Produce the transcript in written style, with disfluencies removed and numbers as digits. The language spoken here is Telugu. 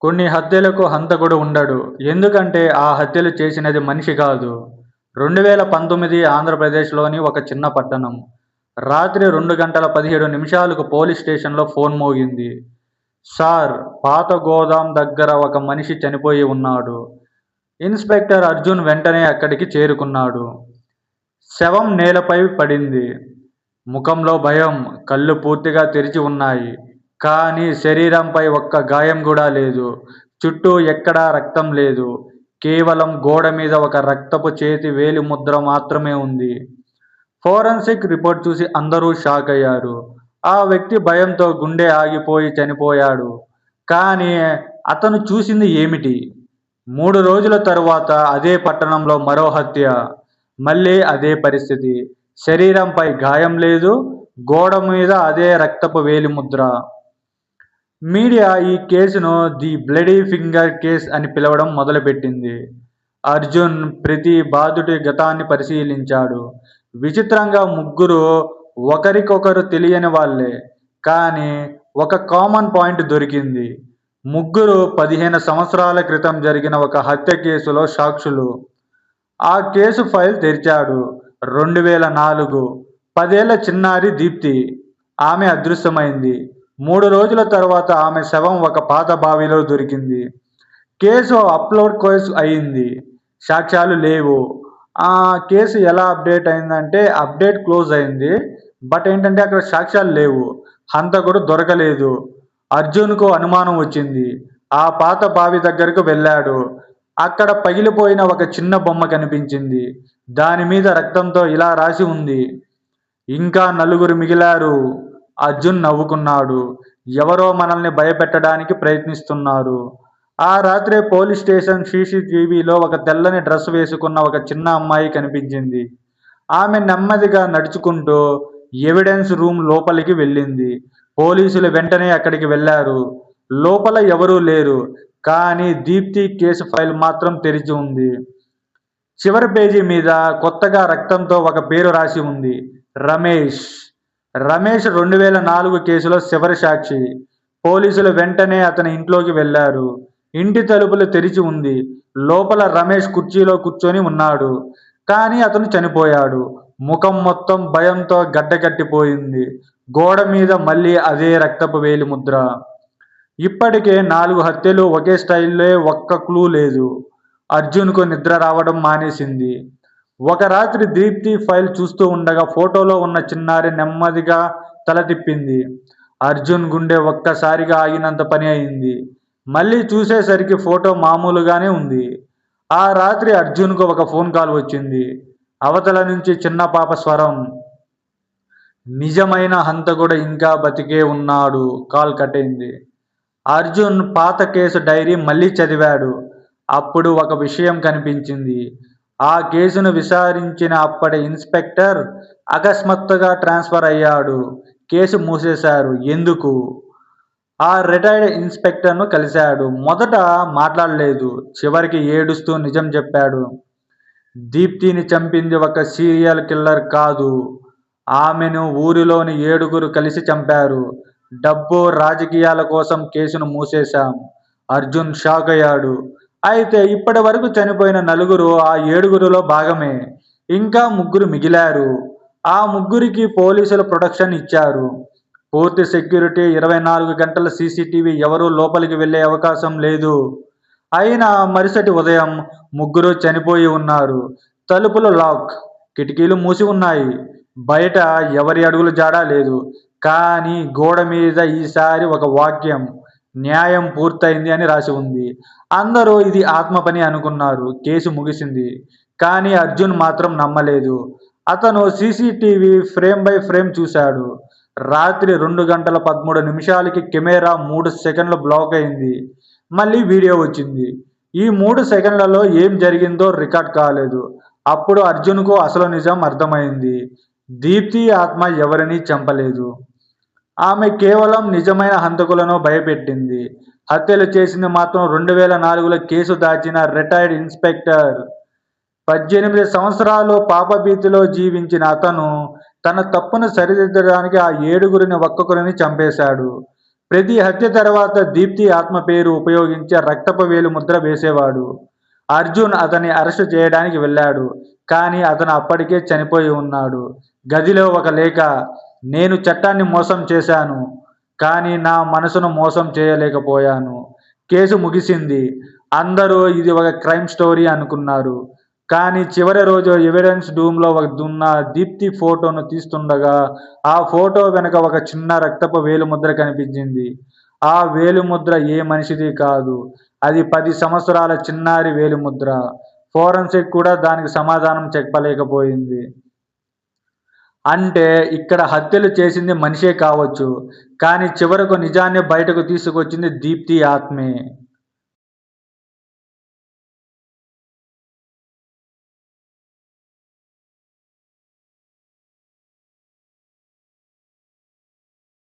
కొన్ని హత్యలకు హంతకుడు ఉండడు. ఎందుకంటే ఆ హత్యలు చేసినది మనిషి కాదు. 2019 ఆంధ్రప్రదేశ్‌లోని ఒక చిన్న పట్టణం. రాత్రి 2:17 పోలీస్ స్టేషన్‌లో ఫోన్ మోగింది. సార్, పాత గోదాం దగ్గర ఒక మనిషి చనిపోయి ఉన్నాడు. ఇన్స్‌పెక్టర్ అర్జున్ వెంటనే అక్కడికి చేరుకున్నాడు. శవం నేలపై పడింది. ముఖంలో భయం. కళ్ళు పూర్తిగా తెరిచి ఉన్నాయి. కానీ శరీరంపై ఒక్క గాయం గూడా లేదు. చుట్టూ ఎక్కడా రక్తం లేదు. కేవలం గోడ మీద ఒక రక్తపు చేతి వేలి ముద్ర మాత్రమే ఉంది. ఫోరెన్సిక్ రిపోర్ట్ చూసి అందరూ షాకయ్యారు. ఆ వ్యక్తి భయంతో గుండె ఆగిపోయి చనిపోయాడు. కానీ అతను చూసింది ఏమిటి? 3 రోజుల తరువాత అదే పట్టణంలో మరో హత్య. మళ్ళీ అదే పరిస్థితి. శరీరంపై గాయం లేదు. గోడ మీద అదే రక్తపు వేలిముద్ర. మీడియా ఈ కేసును ది బ్లడీ ఫింగర్ కేస్ అని పిలవడం మొదలుపెట్టింది. అర్జున్ ప్రతి బాధితుడి గతాన్ని పరిశీలించాడు. విచిత్రంగా ముగ్గురు ఒకరికొకరు తెలియని వాళ్ళే. కానీ ఒక కామన్ పాయింట్ దొరికింది. ముగ్గురు 15 సంవత్సరాల క్రితం జరిగిన ఒక హత్య కేసులో సాక్షులు. ఆ కేసు ఫైల్ తెరిచాడు. 2004. 10 ఏళ్ల చిన్నారి దీప్తి. ఆమె అదృశ్యమైంది. 3 రోజుల తర్వాత ఆమె శవం ఒక పాత బావిలో దొరికింది. కేసు అప్లోడ్ అయింది. సాక్ష్యాలు లేవు. ఆ కేసు ఎలా అప్డేట్ అయిందంటే అప్డేట్ క్లోజ్ అయింది. బట్ ఏంటంటే అక్కడ సాక్ష్యాలు లేవు. హంతకుడు దొరకలేదు. అర్జున్‌కు అనుమానం వచ్చింది. ఆ పాత బావి దగ్గరకు వెళ్ళాడు. అక్కడ పగిలిపోయిన ఒక చిన్న బొమ్మ కనిపించింది. దాని మీద రక్తంతో ఇలా రాసి ఉంది. ఇంకా నలుగురు మిగిలారు. అర్జున్ నవ్వుకున్నాడు. ఎవరో మనల్ని భయపెట్టడానికి ప్రయత్నిస్తున్నారు. ఆ రాత్రే పోలీస్ స్టేషన్ సీసీటీవీలో ఒక తెల్లని డ్రెస్ వేసుకున్న ఒక చిన్న అమ్మాయి కనిపించింది. ఆమె నెమ్మదిగా నడుచుకుంటూ ఎవిడెన్స్ రూమ్ లోపలికి వెళ్ళింది. పోలీసులు వెంటనే అక్కడికి వెళ్లారు. లోపల ఎవరూ లేరు. కానీ దీప్తి కేసు ఫైల్ మాత్రం తెరిచి ఉంది. చివరి పేజీ మీద కొత్తగా రక్తంతో ఒక పేరు రాసి ఉంది. రమేష్. రమేష్ 2004 కేసులో చివరి సాక్షి. పోలీసులు వెంటనే అతని ఇంట్లోకి వెళ్లారు. ఇంటి తలుపులు తెరిచి ఉంది. లోపల రమేష్ కుర్చీలో కూర్చొని ఉన్నాడు. కానీ అతను చనిపోయాడు. ముఖం మొత్తం భయంతో గడ్డకట్టిపోయింది. గోడ మీద మళ్ళీ అదే రక్తపు వేలి ముద్ర. ఇప్పటికే 4 హత్యలు ఒకే స్టైల్లో. ఒక్క క్లూ లేదు. అర్జున్‌కు నిద్ర రావడం మానేసింది. ఒక రాత్రి దీప్తి ఫైల్ చూస్తూ ఉండగా ఫోటోలో ఉన్న చిన్నారి నెమ్మదిగా తల తిప్పింది. అర్జున్ గుండె ఒక్కసారిగా ఆగినంత పని అయింది. మళ్ళీ చూసేసరికి ఫోటో మామూలుగానే ఉంది. ఆ రాత్రి అర్జున్‌కు ఒక ఫోన్ కాల్ వచ్చింది. అవతల నుంచి చిన్న పాప స్వరం. నిజమైన హంతకుడు ఇంకా బతికే ఉన్నాడు. కాల్ కట్ అయింది. అర్జున్ పాత కేసు డైరీ మళ్ళీ చదివాడు. అప్పుడు ఒక విషయం కనిపించింది. ఆ కేసును విచారించిన అప్పటి ఇన్స్‌పెక్టర్ అకస్మాత్తుగా ట్రాన్స్‌ఫర్ అయ్యాడు. కేసు మూసేశారు. ఎందుకు? ఆ రిటైర్డ్ ఇన్స్‌పెక్టర్‌ను కలిశాడు. మొదట మాట్లాడలేదు. చివరికి ఏడుస్తూ నిజం చెప్పాడు. దీప్తిని చంపింది ఒక సీరియల్ కిల్లర్ కాదు. ఆమెను ఊరిలోని 7గురు కలిసి చంపారు. డబ్బు, రాజకీయాల కోసం కేసును మూసేశాం. అర్జున్ షాకయ్యాడు. అయితే ఇప్పటి వరకు చనిపోయిన నలుగురు ఆ 7గురిలో భాగమే. ఇంకా 3 మిగిలారు. ఆ ముగ్గురికి పోలీసులు ప్రొటెక్షన్ ఇచ్చారు. పూర్తి సెక్యూరిటీ, 24 గంటల సీసీటీవీ. ఎవరూ లోపలికి వెళ్ళే అవకాశం లేదు. అయినా మరుసటి ఉదయం 3 చనిపోయి ఉన్నారు. తలుపులు లాక్. కిటికీలు మూసి ఉన్నాయి. బయట ఎవరి అడుగుల జాడ లేదు. కానీ గోడ మీద ఈసారి ఒక వాక్యం. న్యాయం పూర్తయింది అని రాసి ఉంది. అందరూ ఇది ఆత్మ పని అనుకున్నారు. కేసు ముగిసింది. కానీ అర్జున్ మాత్రం నమ్మలేదు. అతను సీసీటీవీ ఫ్రేమ్ బై ఫ్రేమ్ చూశాడు. రాత్రి 2:13 కెమెరా 3 సెకన్లు బ్లాక్ అయింది. మళ్ళీ వీడియో వచ్చింది. ఈ 3 సెకన్లలో ఏం జరిగిందో రికార్డ్ కాలేదు. అప్పుడు అర్జున్‌కు అసలు నిజం అర్థమైంది. దీప్తి ఆత్మ ఎవరినీ చంపలేదు. ఆమె కేవలం నిజమైన హంతకులను భయపెట్టింది. హత్యలు చేసింది మాత్రం 2004లో కేసు దాచిన రిటైర్డ్ ఇన్స్‌పెక్టర్. 18 సంవత్సరాలు పాపభీతిలో జీవించిన అతను తన తప్పును సరిదిద్దడానికి ఆ 7గురిని ఒక్కొక్కరిని చంపేశాడు. ప్రతి హత్య తర్వాత దీప్తి ఆత్మ పేరు ఉపయోగించి రక్తపు వేలు ముద్ర వేసేవాడు. అర్జున్ అతన్ని అరెస్టు చేయడానికి వెళ్ళాడు. కానీ అతను అప్పటికే చనిపోయి ఉన్నాడు. గదిలో ఒక లేఖ. నేను చట్టాన్ని మోసం చేశాను. కానీ నా మనసును మోసం చేయలేకపోయాను. కేసు ముగిసింది. అందరూ ఇది ఒక క్రైమ్ స్టోరీ అనుకున్నారు. కానీ చివరి రోజు ఎవిడెన్స్ రూమ్‌లో ఉన్న దీప్తి ఫోటోను తీస్తుండగా, ఆ ఫోటో వెనక ఒక చిన్న రక్తపు వేలిముద్ర కనిపించింది. ఆ వేలిముద్ర ఏ మనిషిది కాదు. అది 10 సంవత్సరాల చిన్నారి వేలిముద్ర. ఫోరెన్సిక్ కూడా దానికి సమాధానం చెప్పలేకపోయింది. అంటే ఇక్కడ హత్యలు చేసింది మనిషే కావచ్చు. కానీ చివరకు నిజాన్ని బయటకు తీసుకొచ్చింది దీప్తి ఆత్మే.